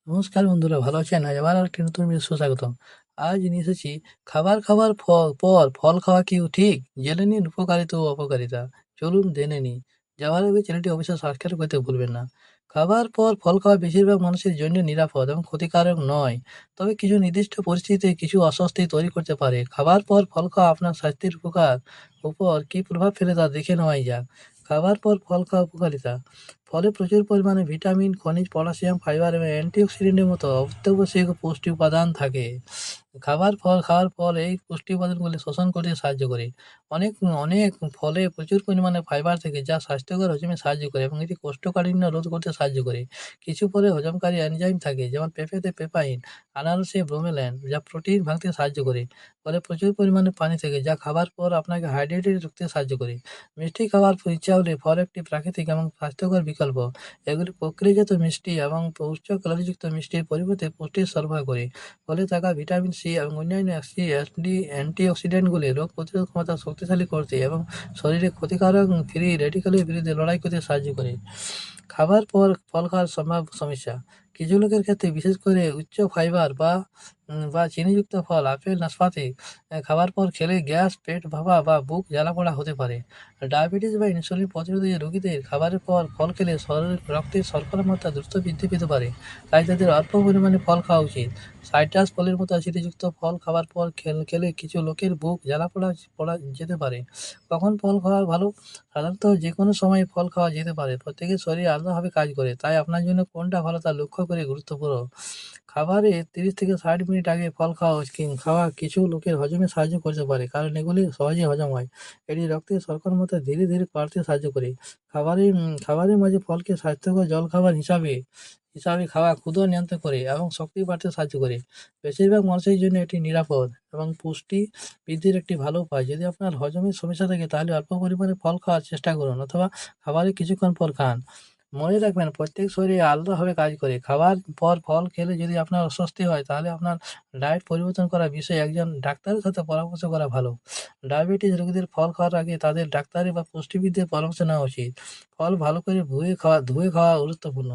নমস্কার বন্ধুরা, ভালো আছেন? আবার আরেকটি নতুন ভিডিও সুস্বাগতম। আজ নিয়ে এসেছি খাবার খাবার পর ফল খাওয়া কি ঠিক? জেনে নিন উপকারিতা ও অপকারিতা। চলুন জেনে নিই। যাওয়ার আগে চ্যানেলটি অবশ্যই সাবস্ক্রাইব করতে ভুলবেন না। খাবার পর ফল খাওয়া বেশিরভাগ মানুষের জন্য নিরাপদ এবং ক্ষতিকারক নয়। তবে কিছু নির্দিষ্ট পরিস্থিতিতে কিছু অস্বস্তি তৈরি করতে পারে। খাবার পর ফল খাওয়া আপনার স্বাস্থ্যের উপর কী প্রভাব ফেলে তা দেখে নেওয়াই যাক। খাবার পর ফল খাওয়া উপকারিতা: ফলে প্রচুর পরিমাণে ভিটামিন, খনিজ, পটাশিয়াম, ফাইবার এবং অ্যান্টিঅক্সিডেন্টের মতো অত্যাবশ্যকীয় পুষ্টি উপাদান থাকে। ফল খাওয়ার পর এই পুষ্টি উপাদানগুলি শোষণ করতে সাহায্য করে। অনেক অনেক ফলে প্রচুর পরিমাণে ফাইবার থাকে যা স্বাস্থ্যকর হজমে সাহায্য করে এবং এটি কোষ্ঠকাঠিন্য রোধ করতে সাহায্য করে। কিছু ফলে হজমকারী এনজাইম থাকে, যেমন পেঁপেতে পেপাইন, আনারসে ব্রোমেল্যান, যা প্রোটিন ভাঙতে সাহায্য করে। ফলে প্রচুর পরিমাণে পানি থাকে যা খাবার পর আপনাকে হাইড্রেটেড রাখতে সাহায্য করে। মিষ্টি খাবার ইচ্ছা হলে ফল একটি প্রাকৃতিক এবং স্বাস্থ্যকর বিকল্প। এগুলি প্রক্রিয়াজাত মিষ্টি এবং উচ্চ ক্যালোরিযুক্ত মিষ্টির পরিবর্তে পুষ্টির সরবরাহ করে। ফলে থাকা ভিটামিন সি এবং অন্যান্য অ্যান্টিঅক্সিডেন্টগুলি রোগ প্রতিরোধ ক্ষমতা শক্তিশালী করতে এবং শরীরে ক্ষতিকারক ফ্রি রেডিক্যালের বিরুদ্ধে লড়াই করতে সাহায্য করে। খাবার পর ফল খাওয়ার সম্ভাব্য সমস্যা: কিছু লোকের ক্ষেত্রে, বিশেষ করে উচ্চ ফাইবার বা চিনিযুক্ত ফল, আপেল, নাশপাতি খাবার পর খেলে গ্যাস, পেট ভাপা বা বুক জ্বালাপোড়া হতে পারে। ডায়াবেটিস বা ইনসুলিন প্রতিরোধী রোগীদের খাবারের পর ফল খেলে রক্তে শর্করার মাত্রা দ্রুত বৃদ্ধি পেতে পারে, তাই তাদের অল্প পরিমাণে ফল খাওয়া উচিত। সাইট্রাস ফলের মতো অ্যাসিডযুক্ত ফল খাবার পর খেলে কিছু লোকের বুক জ্বালা পড়া যেতে পারে। কখন ফল খাওয়া ভালো? সাধারণত যে কোনো সময় ফল খাওয়া যেতে পারে। প্রত্যেকের শরীর আলাদাভাবে কাজ করে, তাই আপনার জন্য কোনটা ভালো তা লক্ষ্য করে গুরুত্বপূর্ণ। খাবারের 30 থেকে 60 মিনিট আগে ফল খাওয়া কিছু লোকের হজমে সাহায্য করতে পারে, কারণ এগুলি সহজে হজম হয়। এটি রক্তে শর্করার মাত্রা ধীরে ধীরে বাড়তে সাহায্য করে। খাবারের মাঝে ফলকে স্বাস্থ্যকর জলখাবার হিসাবে হিসাবে খাওয়া ক্ষুধা নিয়ন্ত্রণ করে এবং শক্তি বাড়তে সাহায্য করে। বেশিরভাগ মানুষের জন্য এটি নিরাপদ এবং পুষ্টি বৃদ্ধির একটি ভালো উপায়। যদি আপনার হজমের সমস্যা থাকে তাহলে অল্প পরিমাণে ফল খাওয়ার চেষ্টা করুন, অথবা খাবারের কিছুক্ষণ পর খান। মনে রাখবেন, প্রত্যেক শরীর আলাদাভাবে কাজ করে। খাবার পর ফল খেলে যদি আপনার অস্বস্তি হয়, তাহলে আপনার ডায়েট পরিবর্তন করার বিষয়ে একজন ডাক্তারের সাথে পরামর্শ করা ভালো। ডায়াবেটিস রোগীদের ফল খাওয়ার আগে তাদের ডাক্তারের বা পুষ্টিবিদদের পরামর্শ নেওয়া উচিত। ফল ভালো করে ধুয়ে খাওয়া গুরুত্বপূর্ণ।